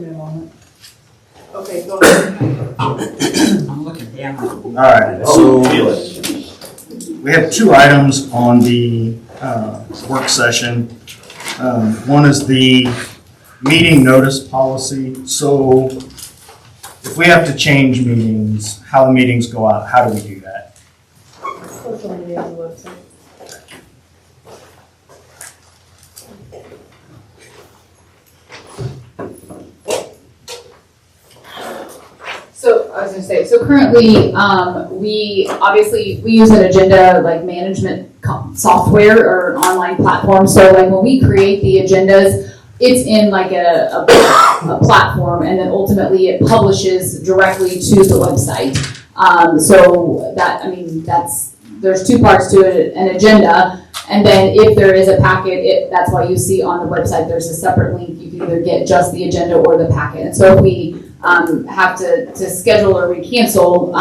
Okay, go ahead. I'm looking down. All right, so we have two items on the work session. One is the meeting notice policy. So if we have to change meetings, how the meetings go out, how do we do that? Social media on the website. So I was gonna say, so currently, we use an agenda like management software or an online platform. So like when we create the agendas, it's in like a platform, and then ultimately it publishes directly to the website. So that, I mean, there's two parts to it, an agenda, and then if there is a packet, that's why you see on the website, there's a separate link. You can either get just the agenda or the packet. And so if we have to schedule or cancel,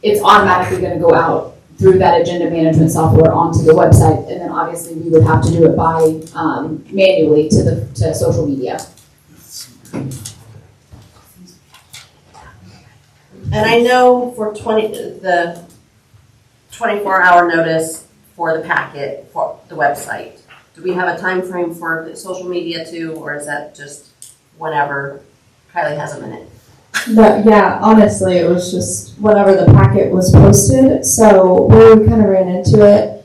it's automatically going to go out through that agenda management software onto the website, and then obviously we would have to do it by manually to social media. And I know for the 24-hour notice for the packet for the website, do we have a time frame for the social media too, or is that just whenever Kylie has a minute? But yeah, honestly, it was just whenever the packet was posted. So where we kind of ran into it,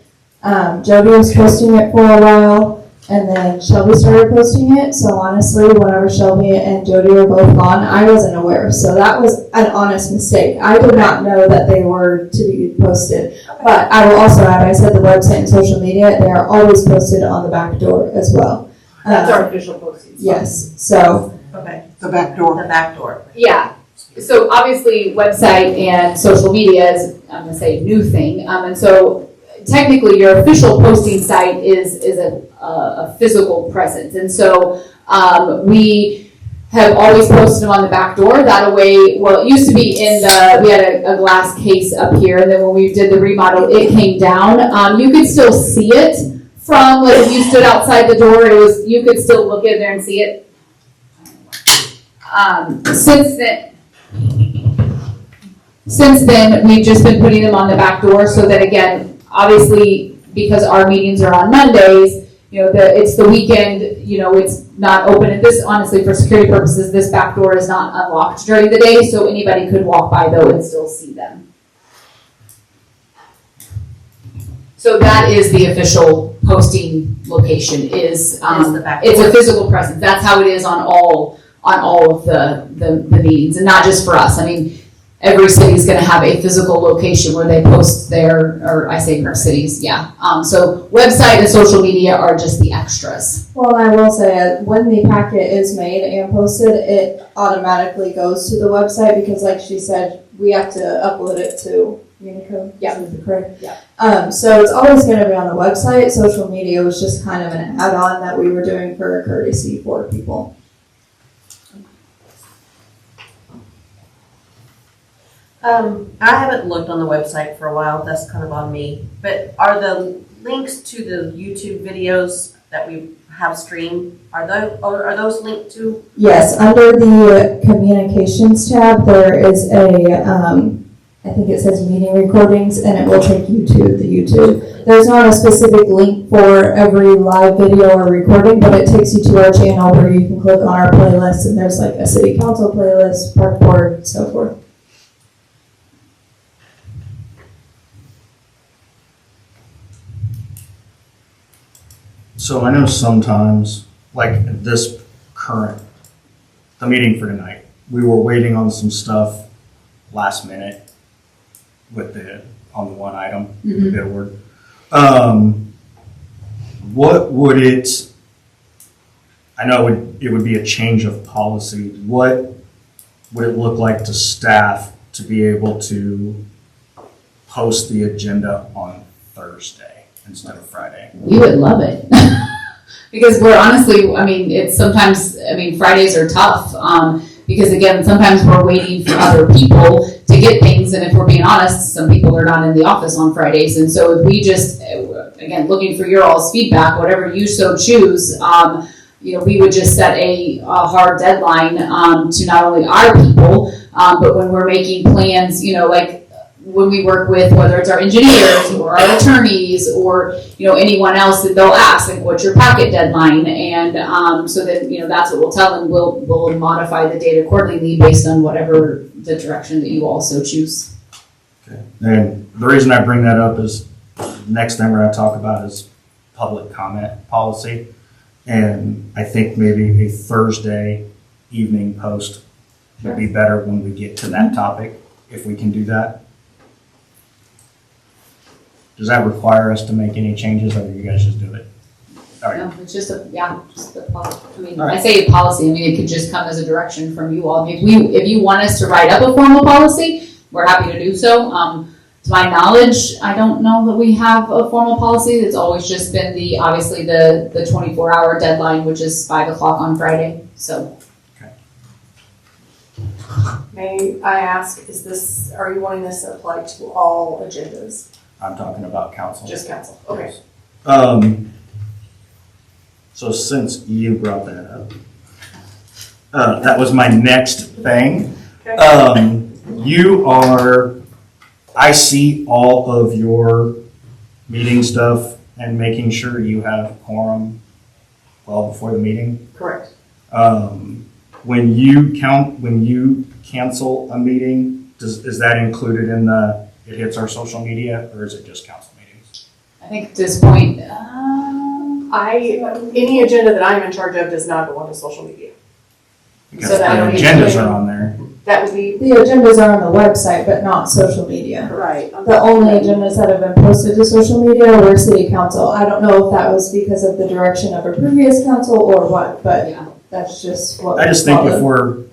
Jody was posting it for a while, and then Shelby started posting it. So honestly, whenever Shelby and Jody were both gone, I wasn't aware. So that was an honest mistake. I did not know that they were to be posted. But I will also add, I said the website and social media, they are always posted on the back door as well. That's our official posting. Yes, so. Okay. The back door. The back door. Yeah. So obviously, website and social media is, I'm going to say, a new thing. And so technically, your official posting site is a physical presence. And so we have always posted them on the back door. That way, well, it used to be we had a glass case up here, and then when we did the remodel, it came down. You could still see it from, like, if you stood outside the door, you could still look in there and see it. Since then, we've just been putting them on the back door so that, again, obviously, because our meetings are on Mondays, it's the weekend, it's not open. And this, honestly, for security purposes, this back door is not unlocked during the day, so anybody could walk by, though, and still see them. So that is the official posting location, is the back it's door. a physical presence. That's how it is on all of the meetings, and not just for us. I mean, every city is going to have a physical location where they post or I say cities, yeah. So website and social media are just the extras. Well, I will say, when the packet is made and posted, it automatically goes to the website because, like she said, we have to upload it to Unicode. Yeah. Is that correct? Yeah. So it's always going to be on the website. Social media was just kind of an add-on that we were doing for courtesy for people. I haven't looked on the website for a while. That's kind of on me. But are the links to the YouTube videos that we have streamed, are those linked to? Yes, under the communications tab, there is I think it says meeting recordings, and it will take you to the YouTube. There's not a specific link for every live video or recording, but it takes you to our channel where you can click on our playlist, and there's like a city council playlist, park board, and so forth. So I know sometimes, like the meeting for tonight, we were waiting on some stuff last minute on the one item, the bid award. What would I know it would be a change of policy. What would it look like to staff to be able to post the agenda on Thursday instead of Friday? We would love it. Because we're honestly, I mean, Fridays are tough. Because again, sometimes we're waiting for other people to get things, and if we're being honest, some people are not in the office on Fridays, and so if we just, again, looking for your all's feedback, whatever you so choose, we would just set a hard deadline to not only our people, but when we're making plans, like when we work with, whether it's our engineers or our attorneys or, anyone else, that they'll ask, like, what's your packet deadline? And so that, that's what we'll tell them. We'll modify the date accordingly based on whatever the direction that you also choose. Okay. And the reason I bring that up is next thing we're going to talk about is public comment policy. And I think maybe a Thursday evening post would be better when we get to that topic, if we can do that. Does that require us to make any changes, or do you guys just do it? All right. No, it's just just the policy. All right. I say policy, it could just come as a direction from you all. If you want us to write up a formal policy, we're happy to do so. To my knowledge, I don't know that we have a formal policy. It's always just been obviously the 24-hour deadline, which is 5 o'clock on Friday, so. May I ask, are you wanting this to apply to all agendas? I'm talking about council. Just council, okay. So since you brought that up, that was my next thing. Okay. I see all of your meeting stuff and making sure you have quorum well before the meeting. Correct. When you cancel a meeting, is that included in it hits our social media, or is it just council meetings? I think at this point, Any agenda that I'm in charge of does not go onto social media. Because So that the would be agendas including- are on there. That would be, The agendas are on the website, but not social media. right. The only agendas that have been posted to social media were city council. I don't know if that was because of the direction of a previous council or what, but yeah. that's just what. I just think if followed.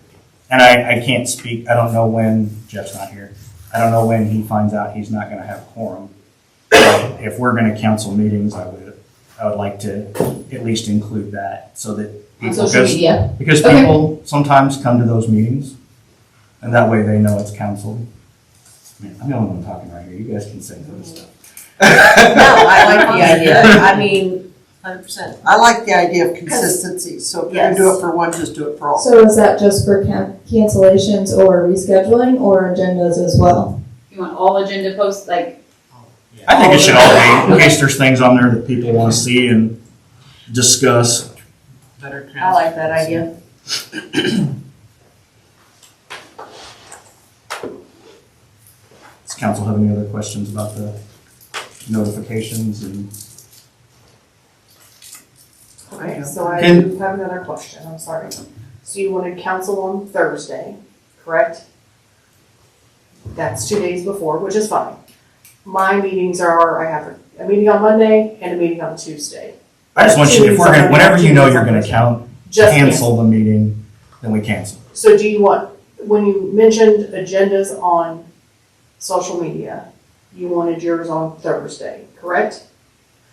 I can't speak, I don't know when, Jeff's not here, I don't know when he finds out he's not gonna have quorum. If we're gonna cancel meetings, I would like to at least include that, so that On people, social media. because Okay. people sometimes come to those meetings, and that way they know it's canceled. Man, I'm the only one talking right here, you guys can say some stuff. No, I like the idea. I mean, 100%. I like the idea of consistency, so if you're gonna do it for one, just do it for all. So is that just for cancellations or rescheduling or agendas as well? You want all agenda posts, like, I think it should all be, in case there's things on there that people wanna see and discuss. Better I like that idea. Does council have any other questions about the notifications and? Okay, so I Can- do have another question, I'm sorry. So you wanted council on Thursday, correct? That's 2 days before, which is fine. My meetings are, I have a meeting on Monday and a meeting on Tuesday. I just want you, if we're gonna, whenever you know you're gonna Just cancel the meeting, then we cancel. So do you want, when you mentioned agendas on social media, you wanted yours on Thursday, correct?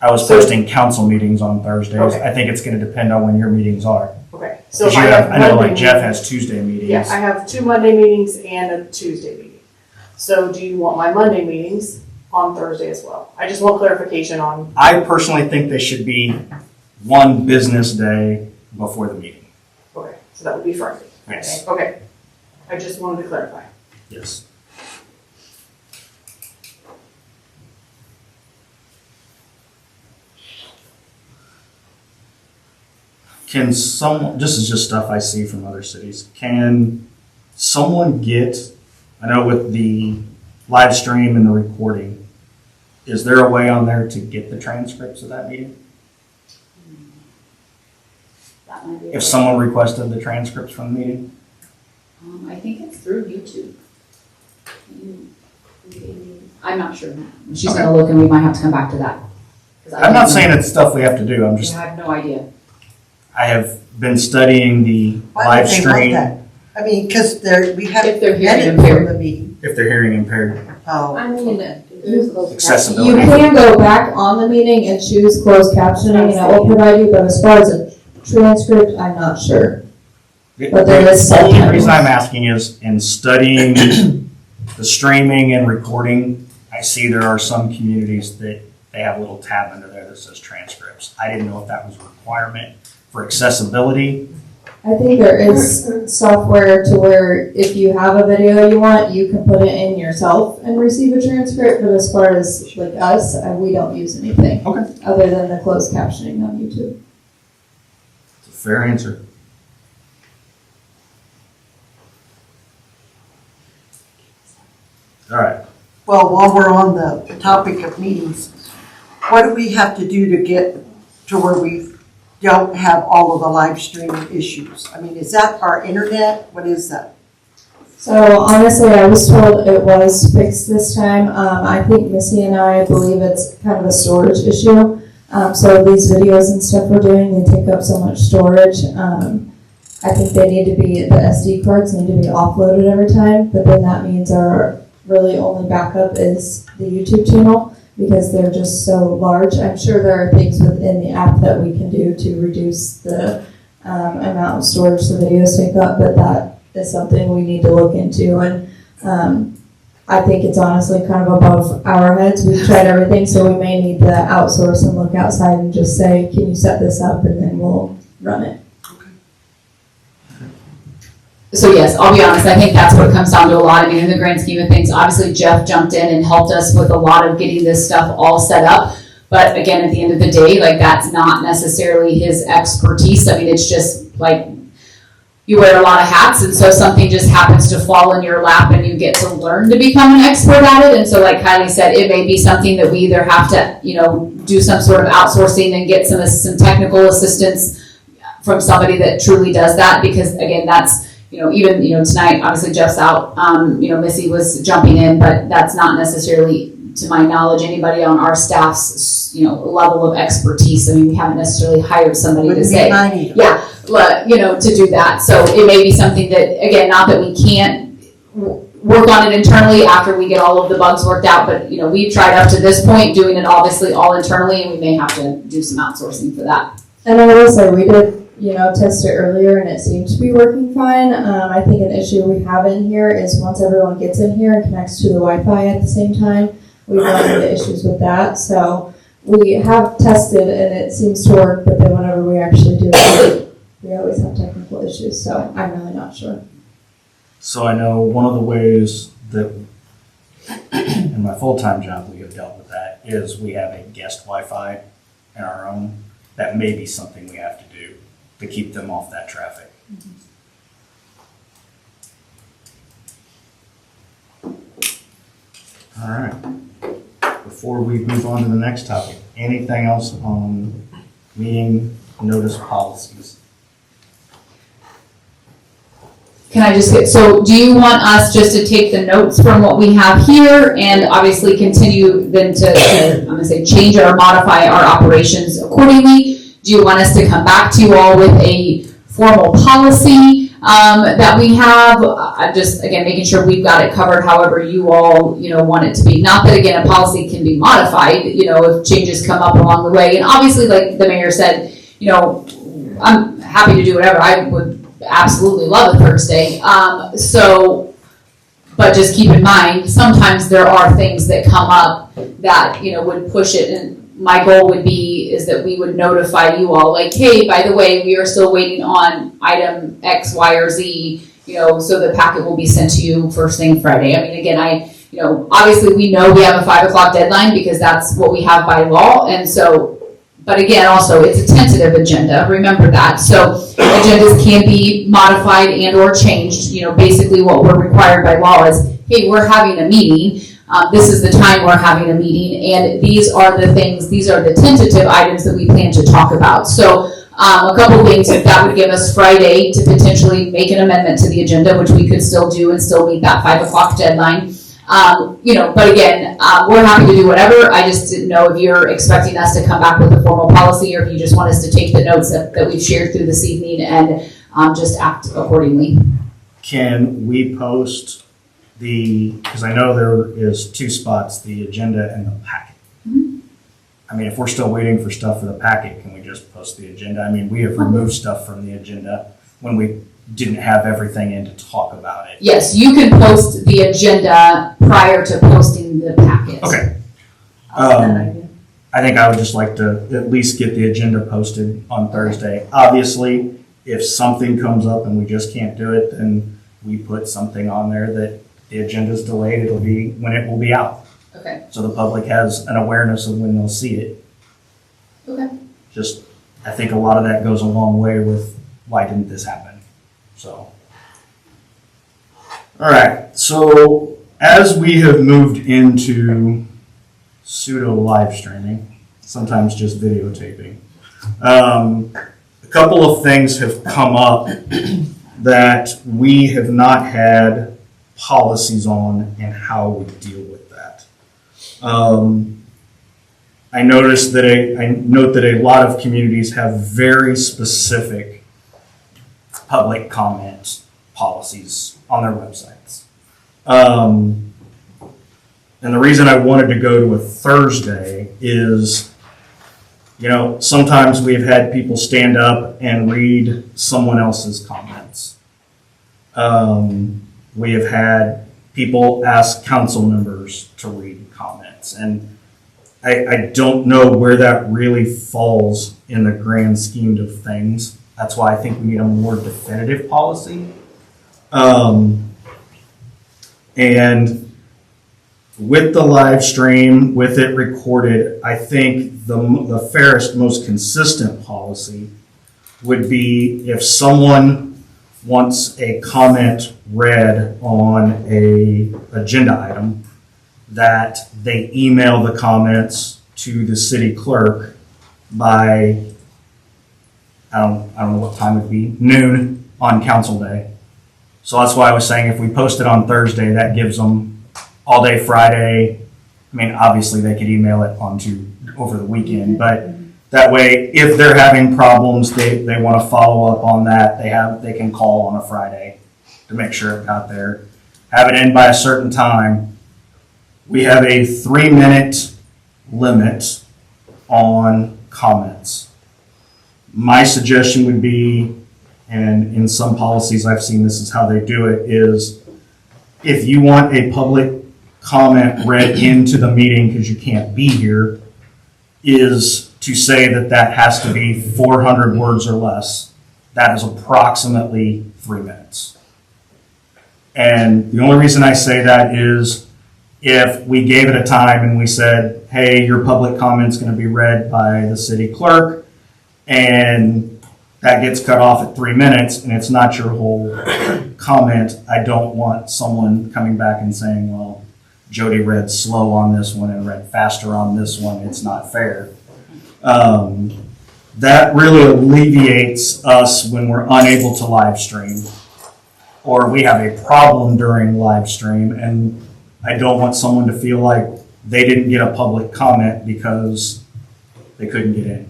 I was So- posting council meetings on Thursdays. Okay. I think it's gonna depend on when your meetings are. Okay, so 'Cause if you I have I know Monday like Jeff meeting- has Tuesday meetings. Yeah, I have 2 Monday meetings and a Tuesday meeting. So do you want my Monday meetings on Thursday as well? I just want clarification on, I personally think they should be one business day before the meeting. okay, so that would be Friday. Yes. Okay, I just wanted to clarify. Yes. Can someone, this is just stuff I see from other cities, can someone get, I know with the live stream and the recording, is there a way on there to get the transcripts of that meeting? that might be. If someone requested the transcripts from the meeting? I think it's through YouTube. I'm not sure. She's Okay. gonna look and we might have to come back to that. 'Cause I I'm not don't saying know. it's stuff we have to do, I'm just, I have no idea. I have been studying the Why live would they want stream that? I mean, because we have If they're hearing edit from impaired. the meeting. if they're hearing impaired. Oh, I mean, Accessibility. you can go back on the meeting and choose closed captioning and it will provide you, but as far as a transcript, I'm not sure. But there is The only subtitles. reason I'm asking is in studying the streaming and recording, I see there are some communities that they have a little tab under there that says transcripts. I didn't know if that was a requirement for accessibility. I think there is software to where if you have a video you want, you can put it in yourself and receive a transcript, but as far as like us, we don't use anything. Okay. Other than the closed captioning on YouTube. It's a fair answer. All right. Well, while we're on the topic of meetings, what do we have to do to get to where we don't have all of the live streaming issues? I mean, is that our internet? What is that? So honestly, I was told it was fixed this time. I think Missy and I believe it's kind of a storage issue. So these videos and stuff we're doing, they take up so much storage. I think they need to be, the SD cards need to be offloaded every time, but then that means our really only backup is the YouTube channel because they're just so large. I'm sure there are things within the app that we can do to reduce the amount of storage the videos take up, but that is something we need to look into. And I think it's honestly kind of above our heads. We've tried everything, so we may need to outsource and look outside and just say, can you set this up, and then we'll run it. So yes, I'll be honest, I think that's what it comes down to a lot. I mean, in the grand scheme of things, obviously Jeff jumped in and helped us with a lot of getting this stuff all set up. But again, at the end of the day, like that's not necessarily his expertise. I mean, it's just like you wear a lot of hats, and so something just happens to fall in your lap and you get to learn to become an expert at it. And so like Kylie said, it may be something that we either have to, do some sort of outsourcing and get some technical assistance from somebody that truly does that, because again, that's, even, tonight, obviously Jeff's out, Missy was jumping in, but that's not necessarily, to my knowledge, anybody on our staff's, level of expertise. I mean, we haven't necessarily hired somebody to say, to do that. So it may be something that, again, not that we can't work on it internally after we get all of the bugs worked out, but, we've tried up to this point doing it obviously all internally, and we may have to do some outsourcing for that. And I will say, we did, test it earlier and it seemed to be working fine. I think an issue we have in here is once everyone gets in here and connects to the Wi-Fi at the same time, we run into issues with that. So we have tested and it seems to work, but then whenever we actually do it, we always have technical issues. So I'm really not sure. So I know one of the ways that in my full-time job we have dealt with that is we have a guest Wi-Fi in our own. That may be something we have to do to keep them off that traffic. All right. Before we move on to the next topic, anything else on meeting notice policies? Can I just get, so do you want us just to take the notes from what we have here and obviously continue then to I'm gonna say change or modify our operations accordingly? Do you want us to come back to you all with a formal policy that we have? I'm just, again, making sure we've got it covered however you all, want it to be. Not that, again, a policy can be modified, if changes come up along the way. And obviously, like the mayor said, I'm happy to do whatever. I would absolutely love a Thursday. But just keep in mind, sometimes there are things that come up that, would push it. And my goal would be is that we would notify you all, like, hey, by the way, we are still waiting on item X, Y, or Z, so the packet will be sent to you first thing Friday. I mean, again, obviously we know we have a 5 o'clock deadline because that's what we have by law. And so, but again, also it's a tentative agenda. Remember that. So agendas can be modified and or changed. Basically what we're required by law is, hey, we're having a meeting. This is the time we're having a meeting, and these are the tentative items that we plan to talk about. So a couple things that would give us Friday to potentially make an amendment to the agenda, which we could still do and still meet that 5 o'clock deadline. But again, we're happy to do whatever. I just didn't know if you're expecting us to come back with a formal policy or if you just want us to take the notes that we've shared through this evening and just act accordingly. Can we post because I know there is 2 spots, the agenda and the packet. Mm-hmm. I mean, if we're still waiting for stuff for the packet, can we just post the agenda? I mean, we have removed stuff from the agenda when we didn't have everything in to talk about it. Yes, you can post the agenda prior to posting the packet. Okay. I think I would just like to at least get the agenda posted on Thursday. Obviously, if something comes up and we just can't do it, then we put something on there that the agenda's delayed, it'll be when it will be out. Okay. So the public has an awareness of when they'll see it. Okay. Just, I think a lot of that goes a long way with why didn't this happen? So. All right, so as we have moved into pseudo live streaming, sometimes just videotaping, a couple of things have come up that we have not had policies on and how we deal with that. I note that a lot of communities have very specific public comment policies on their websites. And the reason I wanted to go to a Thursday is, sometimes we've had people stand up and read someone else's comments. We have had people ask council members to read comments. And I don't know where that really falls in the grand scheme of things. That's why I think we need a more definitive policy. And with the live stream, with it recorded, I think the fairest, most consistent policy would be if someone wants a comment read on a agenda item, that they email the comments to the city clerk by, I don't know what time it would be, noon on council day. So that's why I was saying if we post it on Thursday, that gives them all day Friday. I mean, obviously they could email it over the weekend, but that way, if they're having problems, they want to follow up on that, they can call on a Friday to make sure it got there. Have it in by a certain time. We have a 3-minute limit on comments. My suggestion would be, and in some policies I've seen this is how they do it, is if you want a public comment read into the meeting because you can't be here, is to say that has to be 400 words or less. That is approximately 3 minutes. And the only reason I say that is if we gave it a time and we said, hey, your public comment's going to be read by the city clerk, and that gets cut off at 3 minutes and it's not your whole comment, I don't want someone coming back and saying, well, Jody read slow on this one and read faster on this one. It's not fair. That really alleviates us when we're unable to live stream or we have a problem during live stream, and I don't want someone to feel like they didn't get a public comment because they couldn't get in.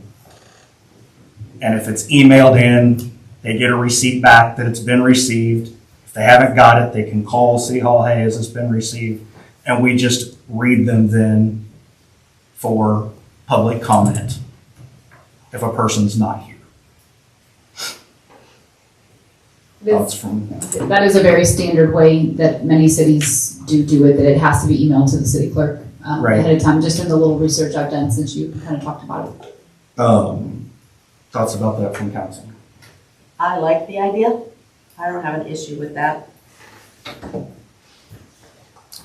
And if it's emailed in, they get a receipt back that it's been received. If they haven't got it, they can call City Hall, hey, has this been received? And we just read them then for public comment if a person's not here. Thoughts from That is a very standard way that many cities do it, that it has to be emailed to the city clerk Right. ahead of time, just in the little research I've done since you kind of talked about it. thoughts about that from council? I like the idea. I don't have an issue with that.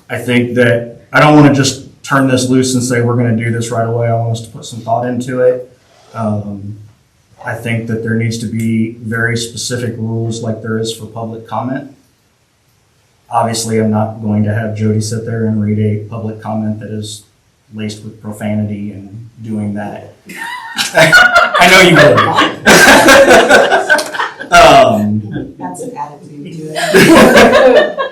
I think that I don't want to just turn this loose and say we're going to do this right away. I want us to put some thought into it. I think that there needs to be very specific rules like there is for public comment. Obviously, I'm not going to have Jody sit there and read a public comment that is laced with profanity and doing that. I know you would. That's an attitude to it.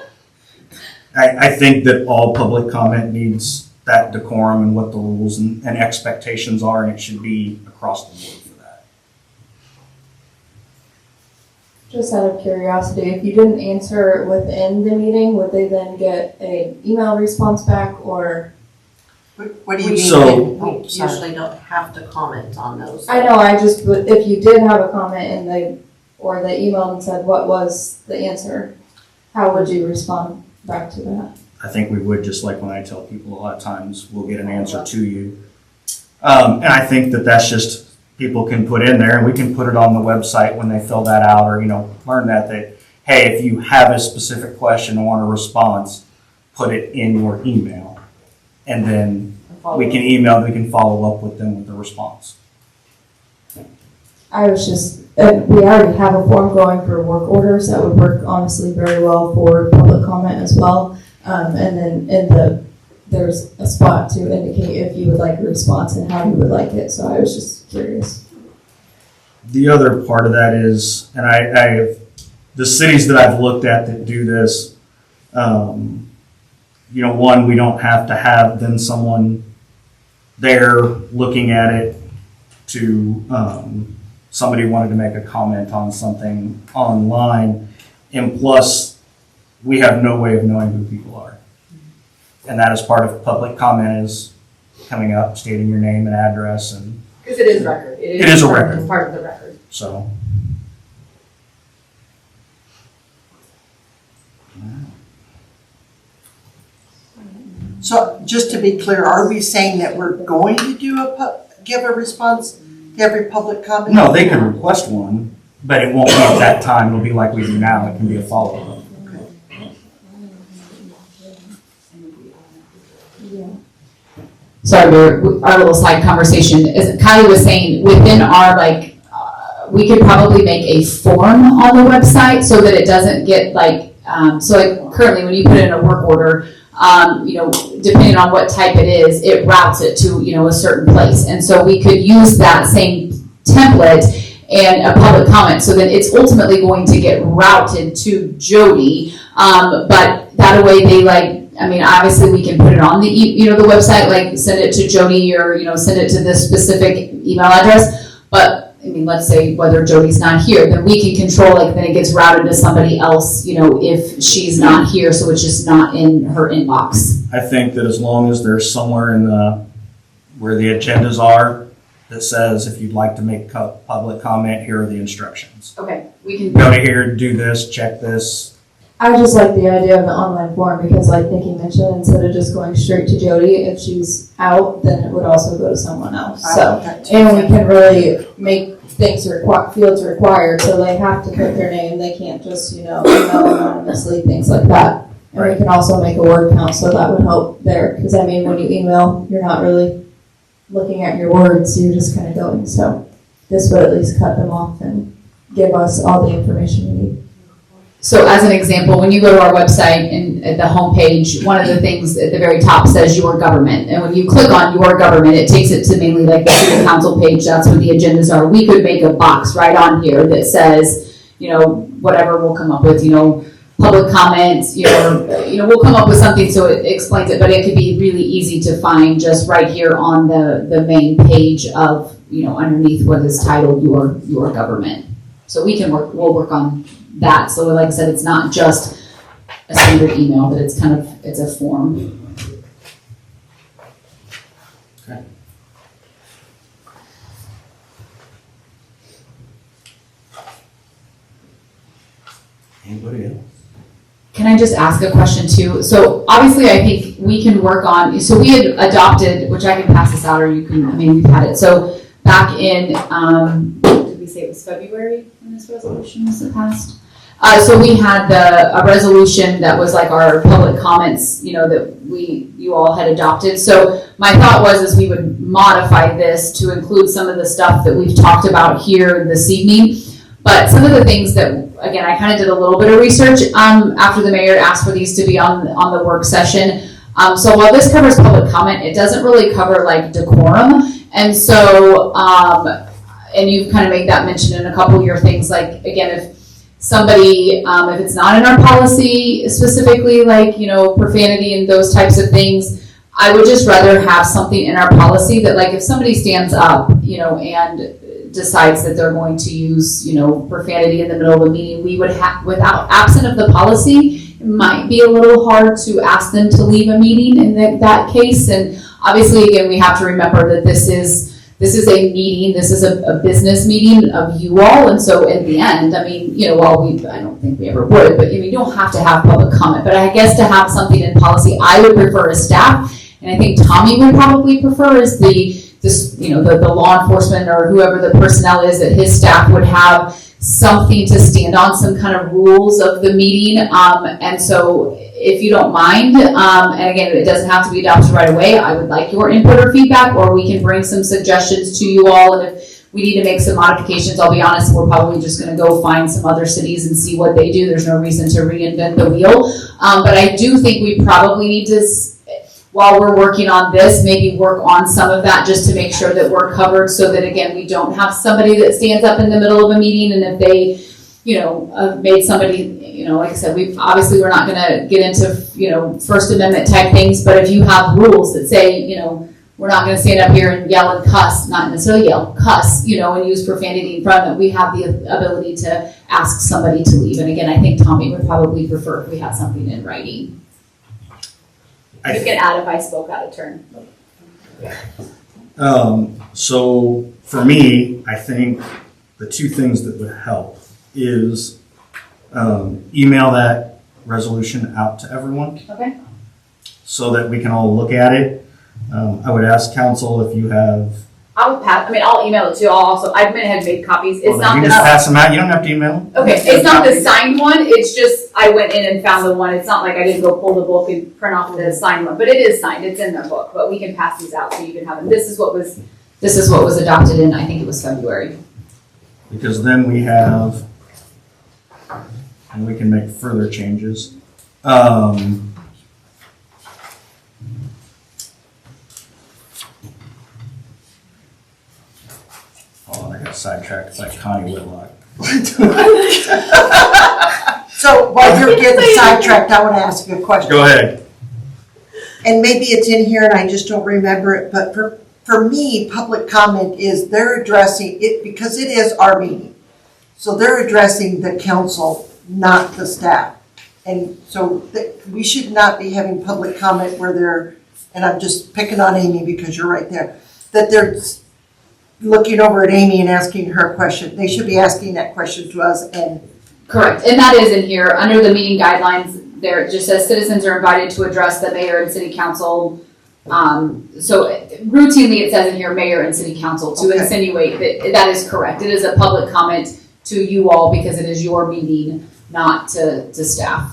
I think that all public comment needs that decorum and what the rules and expectations are, and it should be across the board for that. Just out of curiosity, if you didn't answer within the meeting, would they then get an email response back or? What do you mean? So- We usually don't have to comment on those. I know, if you did have a comment and they emailed and said, what was the answer? How would you respond back to that? I think we would, just like when I tell people a lot of times, we'll get an answer to you. And I think that that's just, people can put in there, and we can put it on the website when they fill that out, or, learn that, hey, if you have a specific question and want a response, put it in your email. And then we can follow up with them with the response. I was just, we already have a form going for work orders that would work honestly very well for public comment as well. And then there's a spot to indicate if you would like a response and how you would like it. So I was just curious. The other part of that is, and the cities that I've looked at that do this, one, we don't have to have then someone there looking at it to, somebody wanted to make a comment on something online, and plus, we have no way of knowing who people are. And that is part of public comment, is coming up, stating your name and address, and Because it is record. It is a record. It's part of the record. so. So just to be clear, are we saying that we're going to give a response to every public comment? No, they can request one, but it won't be at that time. It'll be like we do now. It can be a follow-up. Sorry, our little side conversation, as Kylie was saying, within our, we could probably make a form on the website so that it doesn't get currently when you put in a work order, depending on what type it is, it routes it to, a certain place. And so we could use that same template and a public comment, so that it's ultimately going to get routed to Jody. But that way obviously we can put it on the, the website, send it to Jody or, send it to this specific email address. But let's say whether Jody's not here, then we can control, then it gets routed to somebody else, if she's not here, so it's just not in her inbox. I think that as long as there's somewhere where the agendas are that says, if you'd like to make public comment, here are the instructions. Okay, we can. Go to here, do this, check this. I just like the idea of the online form because, like Nikki mentioned, instead of just going straight to Jody, if she's out, then it would also go to someone else. So, and we can really make things fields required, so they have to put their name. They can't just, email anonymously, things like that. And we can also make a word count, so that would help there. Because when you email, you're not really looking at your words; you're just kind of going. So, this would at least cut them off and give us all the information we need. So as an example, when you go to our website and at the homepage, one of the things at the very top says your government. And when you click on your government, it takes it to mainly the city council page. That's where the agendas are. We could make a box right on here that says, whatever we'll come up with, public comments, we'll come up with something so it explains it, but it could be really easy to find just right here on the main page of, underneath what is titled your government. So we'll work on that. So like I said, it's not just a standard email, but it's a form. Okay. Anybody else? Can I just ask a question too? So obviously I think we can work on, so we had adopted, which I can pass this out or you can, we've had it. So back in, did we say it was February when this resolution was passed? So we had a resolution that was like our public comments, that you all had adopted. So my thought was we would modify this to include some of the stuff that we've talked about here this evening. But some of the things that, again, I kind of did a little bit of research after the mayor asked for these to be on the work session. So while this covers public comment, it doesn't really cover decorum. And so, and you've kind of made that mention in a couple of your things, again, if somebody, if it's not in our policy specifically, profanity and those types of things, I would just rather have something in our policy that if somebody stands up, and decides that they're going to use, profanity in the middle of a meeting, we would have, absent of the policy, it might be a little hard to ask them to leave a meeting in that case. And obviously, again, we have to remember that this is a meeting, this is a business meeting of you all, and so at the end, I don't think we ever would, but you don't have to have public comment, but I guess to have something in policy, I would prefer as staff, and I think Tommy would probably prefer, is the this, the law enforcement or whoever the personnel is, that his staff would have something to stand on, some kind of rules of the meeting. And so if you don't mind, and again, it doesn't have to be adopted right away, I would like your input or feedback, or we can bring some suggestions to you all. And if we need to make some modifications, I'll be honest, we're probably just gonna go find some other cities and see what they do. There's no reason to reinvent the wheel. But I do think we probably need to, while we're working on this, maybe work on some of that just to make sure that we're covered, so that again, we don't have somebody that stands up in the middle of a meeting, and if they, made somebody, like I said, we're not gonna get into, First Amendment type things, but if you have rules that say, we're not gonna stand up here and yell and cuss, not necessarily yell, cuss, and use profanity in front of it, we have the ability to ask somebody to leave. And again, I think Tommy would probably prefer if we had something in writing. You can add if I spoke out of turn. So for me, I think the two things that would help is email that resolution out to everyone Okay. so that we can all look at it. I would ask council if you have. I'll email it to you all also. I went ahead and made copies. It's Well, not you the, just pass them out. You don't have to email them. okay, it's not the signed one. It's just, I went in and found the one. It's not like I didn't go pull the book and print off the signed one, but it is signed. It's in the book, but we can pass these out so you can have them. This is what was adopted in, I think it was February. Because then we have, and we can make further changes. Oh, I got sidetracked by Connie Whitlock. So while you're getting sidetracked, I want to ask you a question. Go ahead. And maybe it's in here and I just don't remember it, but for me, public comment is they're addressing it, because it is our meeting. So they're addressing the council, not the staff. And so we should not be having public comment where they're, and I'm just picking on Amy because you're right there, that they're looking over at Amy and asking her a question. They should be asking that question to us, and Correct, and that is in here, under the meeting guidelines, there it just says citizens are invited to address the mayor and city council. So routinely it says in here, mayor and city council, to Okay. insinuate that is correct. It is a public comment to you all because it is your meeting, not to staff.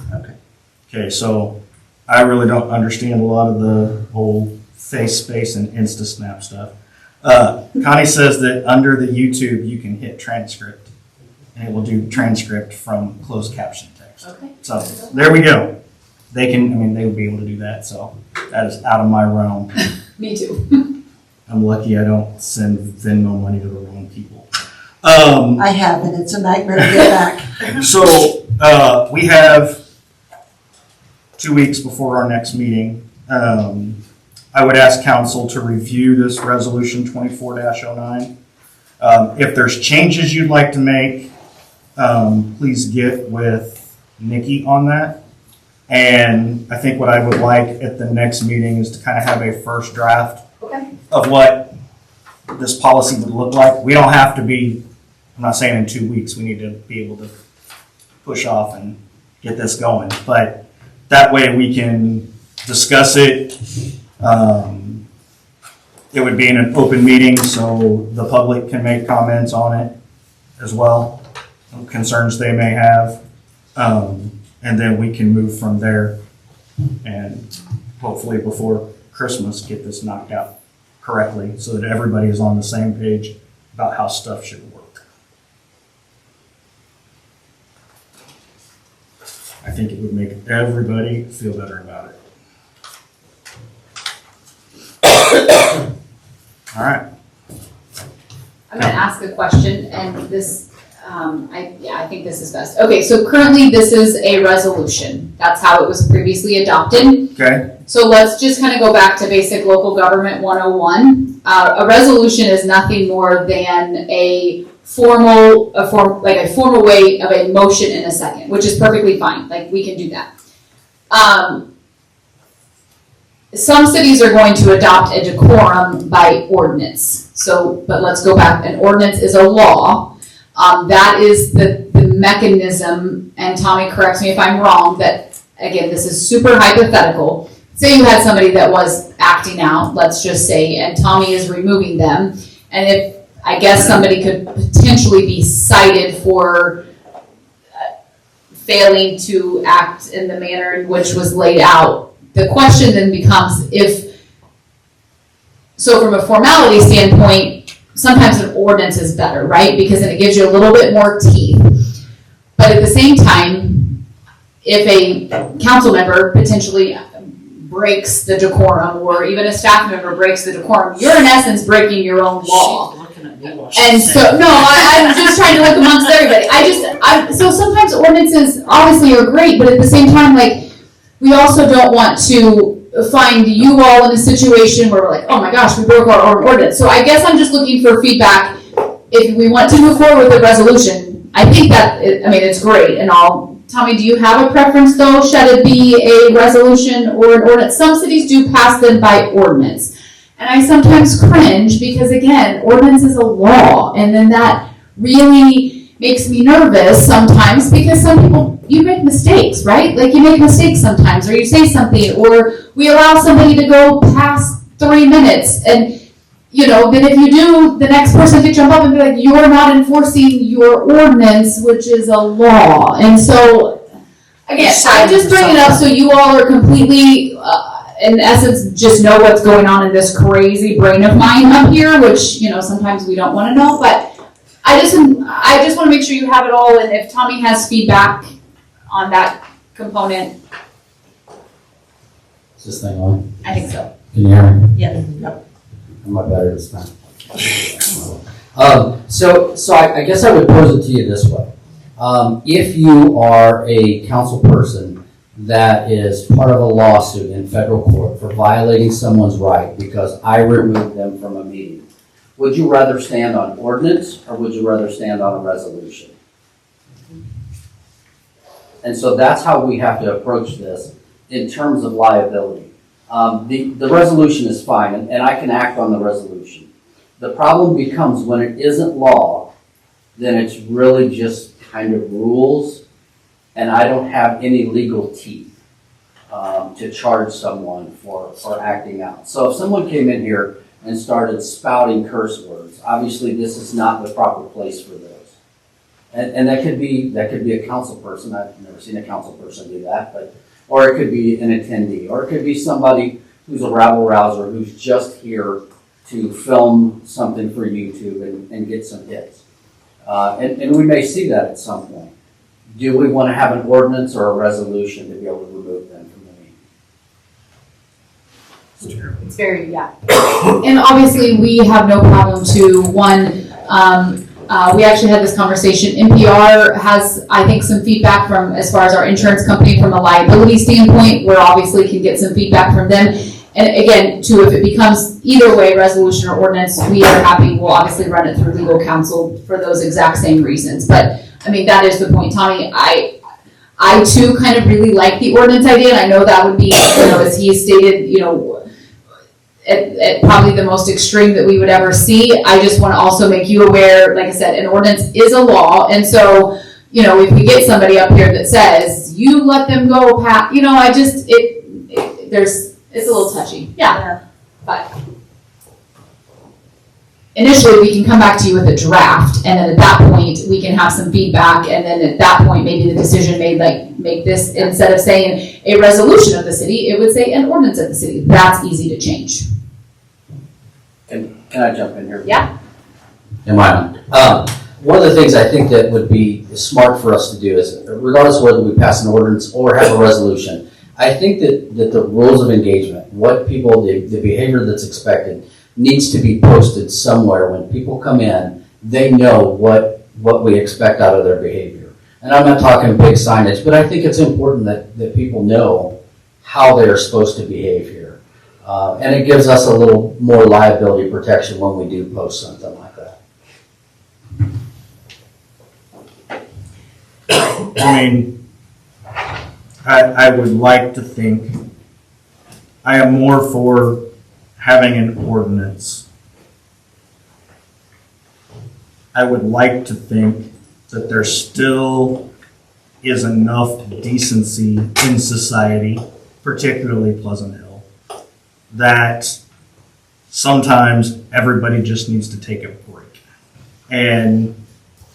Okay, so I really don't understand a lot of the whole face space and InstaSnap stuff. Connie says that under the YouTube, you can hit transcript, and it will do transcript from closed caption text. Okay. So there we go. They would be able to do that, so that is out of my realm. Me too. I'm lucky I don't send Venmo money to the wrong people. I have, and it's a nightmare to get back. So we have 2 weeks before our next meeting. I would ask council to review this resolution 24-09. If there's changes you'd like to make, please get with Nikki on that. And I think what I would like at the next meeting is to kind of have a first draft Okay. of what this policy would look like. We don't have to be, I'm not saying in 2 weeks, we need to be able to push off and get this going. But that way we can discuss it. It would be in an open meeting, so the public can make comments on it as well, concerns they may have. And then we can move from there and hopefully before Christmas get this knocked out correctly so that everybody is on the same page about how stuff should work. I think it would make everybody feel better about it. All right. I'm gonna ask a question, and this, I think this is best. Okay, so currently this is a resolution. That's how it was previously adopted. Okay. So let's just kind of go back to basic local government 101. A resolution is nothing more than a formal way of a motion in a second, which is perfectly fine. Like, we can do that. Some cities are going to adopt a decorum by ordinance. So, but let's go back. An ordinance is a law. That is the mechanism, and Tommy corrects me if I'm wrong, that, again, this is super hypothetical, say you had somebody that was acting out, let's just say, and Tommy is removing them, and if, I guess somebody could potentially be cited for failing to act in the manner in which was laid out. The question then becomes so from a formality standpoint, sometimes an ordinance is better, right? Because then it gives you a little bit more teeth. But at the same time, if a council member potentially breaks the decorum, or even a staff member breaks the decorum, you're in essence breaking your own law. And so, no, I'm just trying to look amongst everybody. So sometimes ordinances obviously are great, but at the same time, like, we also don't want to find you all in a situation where we're like, oh my gosh, we broke our own ordinance. So I guess I'm just looking for feedback. If we want to move forward with a resolution, I think that, it's great and all. Tommy, do you have a preference though? Should it be a resolution or an ordinance? Some cities do pass them by ordinance. And I sometimes cringe because, again, ordinance is a law, and then that really makes me nervous sometimes because some people, you make mistakes, right? Like, you make mistakes sometimes, or you say something, or we allow somebody to go past 3 minutes, and, then if you do, the next person could jump up and be like, you're not enforcing your ordinance, which is a law. And so, again, I just bring it up so you all are completely, in essence, just know what's going on in this crazy brain of mine up here, which, sometimes we don't want to know, but I just want to make sure you have it all, and if Tommy has feedback on that component, Is this thing on? I think so. Can you hear me? Yes. Am I better this time? So I guess I would pose it to you this way. If you are a council person that is part of a lawsuit in federal court for violating someone's right because I removed them from a meeting, would you rather stand on ordinance or would you rather stand on a resolution? And so that's how we have to approach this in terms of liability. The resolution is fine, and I can act on the resolution. The problem becomes when it isn't law, then it's really just kind of rules, and I don't have any legal teeth to charge someone for acting out. So if someone came in here and started spouting curse words, obviously this is not the proper place for those. And that could be a council person. I've never seen a council person do that, or it could be an attendee, or it could be somebody who's a rabble-rouser who's just here to film something for YouTube and get some hits. And we may see that at some point. Do we want to have an ordinance or a resolution to be able to remove them from the meeting? It's very, yeah. And obviously, we have no problem to, we actually had this conversation. NPR has, I think, some feedback from, as far as our insurance company, from a liability standpoint, where obviously can get some feedback from them. And again, too, if it becomes either way, resolution or ordinance, we are happy. We'll obviously run it through legal counsel for those exact same reasons. But that is the point, Tommy. I too kind of really like the ordinance idea, and I know that would be, as he stated, at probably the most extreme that we would ever see. I just want to also make you aware, like I said, an ordinance is a law, and so, if we get somebody up here that says, you let them go past, it's a little touchy. Yeah. But initially, we can come back to you with a draft, and then at that point, we can have some feedback, and then at that point, maybe the decision made, make this, instead of saying a resolution of the city, it would say an ordinance of the city. That's easy to change. Can I jump in here? Yeah. Am I on? One of the things I think that would be smart for us to do is, regardless of whether we pass an ordinance or have a resolution, I think that the rules of engagement, what people, the behavior that's expected, needs to be posted somewhere. When people come in, they know what we expect out of their behavior. And I'm not talking big signage, but I think it's important that people know how they're supposed to behave here. And it gives us a little more liability protection when we do post something like that. I would like to think, I am more for having an ordinance. I would like to think that there still is enough decency in society, particularly Pleasant Hill, that sometimes everybody just needs to take a break. And,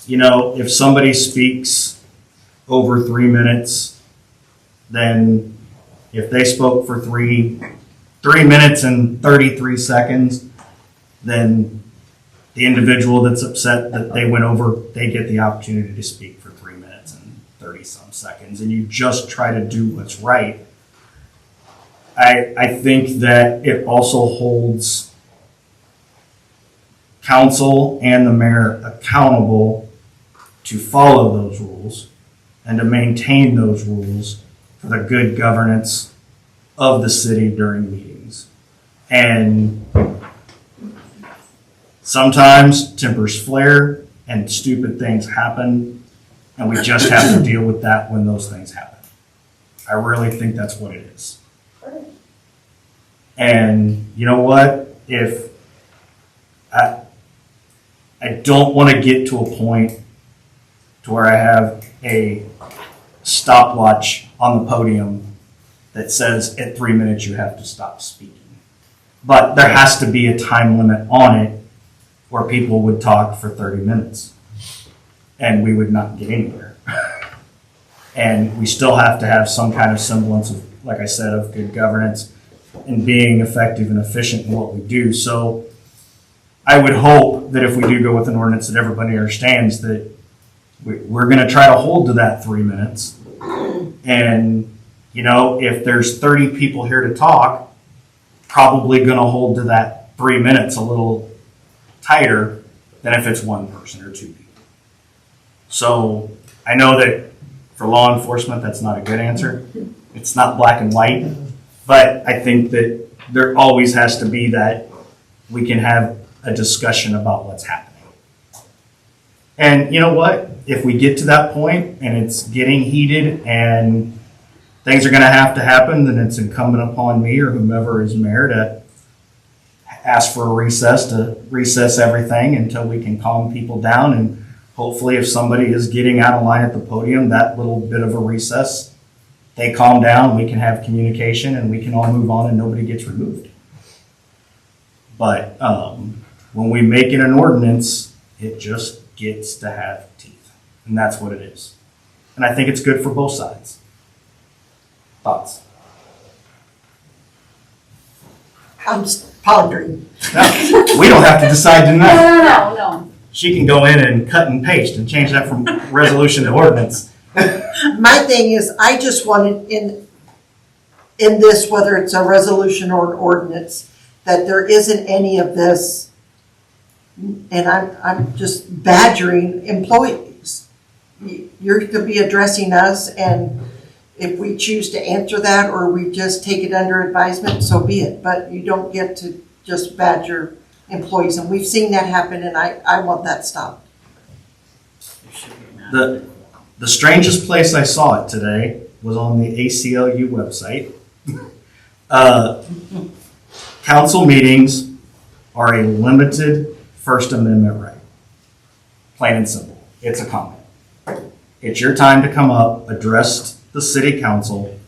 you know, if somebody speaks over 3 minutes, then if they spoke for 3 minutes and 33 seconds, then the individual that's upset that they went over, they get the opportunity to speak for 3 minutes and 30 some seconds, and you just try to do what's right. I think that it also holds council and the mayor accountable to follow those rules and to maintain those rules for the good governance of the city during meetings. And sometimes tempers flare and stupid things happen, and we just have to deal with that when those things happen. I really think that's what it is. And you know what? If I don't want to get to a point to where I have a stopwatch on the podium that says at 3 minutes you have to stop speaking. But there has to be a time limit on it where people would talk for 30 minutes and we would not get anywhere. And we still have to have some kind of semblance of, like I said, of good governance and being effective and efficient in what we do. So I would hope that if we do go with an ordinance that everybody understands that we're going to try to hold to that 3 minutes. And, you know, if there's 30 people here to talk, probably going to hold to that 3 minutes a little tighter than if it's one person or two people. So I know that for law enforcement, that's not a good answer. It's not black and white. But I think that there always has to be that we can have a discussion about what's happening. And you know what? If we get to that point and it's getting heated and things are going to happen, then it's incumbent upon me or whomever is mayor to ask for a recess to recess everything until we can calm people down. And hopefully if somebody is getting out of line at the podium, that little bit of a recess, they calm down, we can have communication, and we can all move on and nobody gets removed. But when we make it an ordinance, it just gets to have teeth. And that's what it is. And I think it's good for both sides. Thoughts? I'm pondering. No, we don't have to decide tonight. No. She can go in and cut and paste and change that from resolution to ordinance. My thing is, I just wanted in this, whether it's a resolution or an ordinance, that there isn't any of this, and I'm just badgering employees. You're to be addressing us, and if we choose to answer that or we just take it under advisement, so be it. But you don't get to just badger employees, and we've seen that happen, and I want that stopped. The strangest place I saw it today was on the ACLU website. Council meetings are a limited First Amendment right. Plain and simple. It's a comment. It's your time to come up, address the city council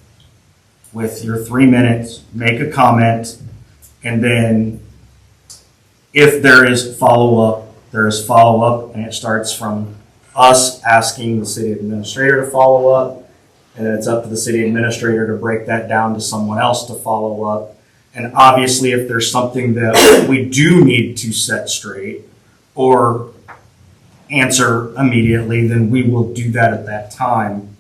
with your 3 minutes, make a comment, and then if there is follow-up, there is follow-up, and it starts from us asking the city administrator to follow up, and then it's up to the city administrator to break that down to someone else to follow up. And obviously, if there's something that we do need to set straight or answer immediately, then we will do that at that time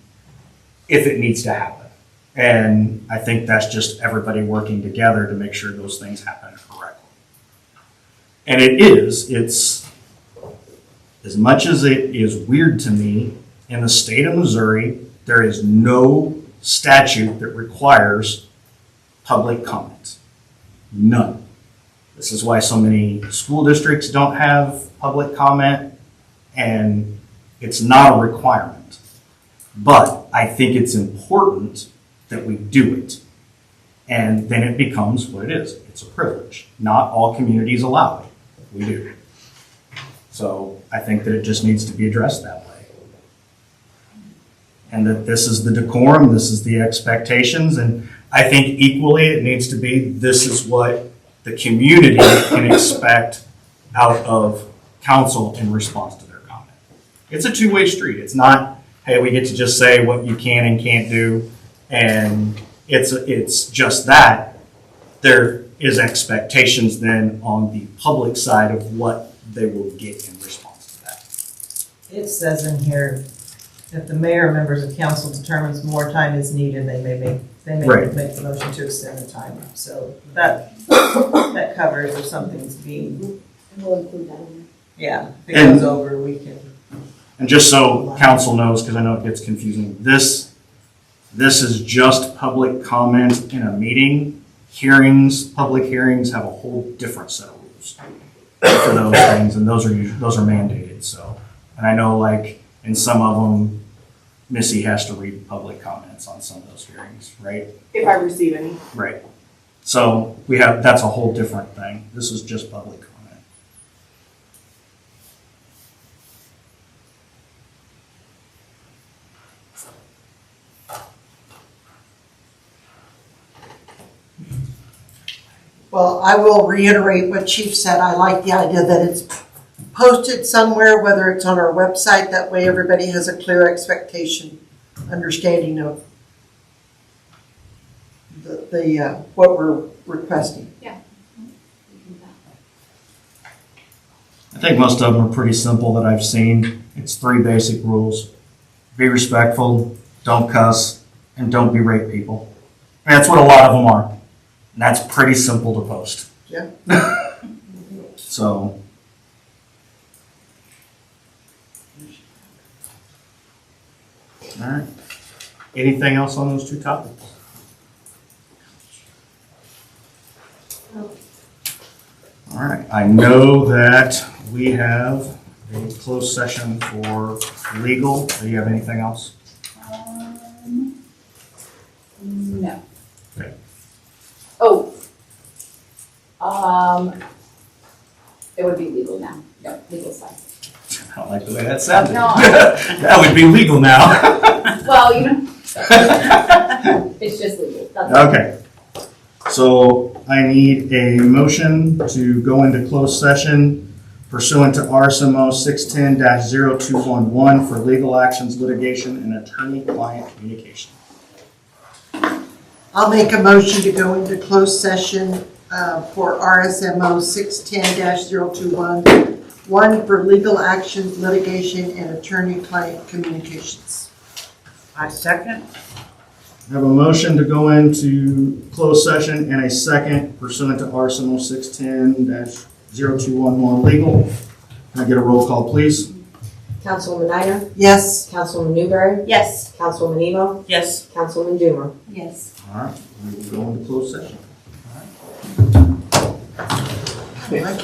if it needs to happen. And I think that's just everybody working together to make sure those things happen correctly. And it's as much as it is weird to me, in the state of Missouri, there is no statute that requires public comment. None. This is why so many school districts don't have public comment, and it's not a requirement. But I think it's important that we do it. And then it becomes what it is. It's a privilege. Not all communities allow it. We do. So I think that it just needs to be addressed that way. and that this is the decorum, this is the expectations, and I think equally it needs to be, this is what the community can expect out of council in response to their comment. It's a two-way street. It's not, hey, we get to just say what you can and can't do, and it's just that. There is expectations then on the public side of what they will get in response to that. It says in here, if the mayor or members of council determines more time is needed, they may Right. make the motion to extend the time. So that covers if something's being, We'll include that in yeah, if it And- goes over, we can. And just so council knows, because I know it gets confusing, this is just public comment in a meeting. Public hearings have a whole different set of rules for those things, and those are mandated, so. And I know like in some of them, Missy has to read public comments on some of those hearings, right? If I receive any. Right. So that's a whole different thing. This is just public comment. Well, I will reiterate what Chief said. I like the idea that it's posted somewhere, whether it's on our website, that way everybody has a clear expectation, understanding of what we're requesting. I think most of them are pretty simple that I've seen. It's 3 basic rules. Be respectful, don't cuss, and don't berate people. And that's what a lot of them are. And that's pretty simple to post. Yeah. So. All right. Anything else on those 2 topics? All right. I know that we have a closed session for legal. Do you have anything else? No. Okay. Oh. It would be legal now. No, legal side. I don't like the way that sounded. No. That would be legal now. Well, it's just legal. That's all. Okay. So I need a motion to go into closed session pursuant to RSMO 610-0211 for legal actions, litigation, and attorney-client communication. I'll make a motion to go into closed session for RSMO 610-021, 1 for legal actions, litigation, and attorney-client communications. I second. I have a motion to go into closed session and a second pursuant to RSMO 610-0211 legal. Can I get a roll call, please? Councilwoman Niner, Yes? Councilwoman Newberry, Yes. Councilwoman Emo, Yes. Councilwoman Doomer. Yes. All right, we will go into closed session. I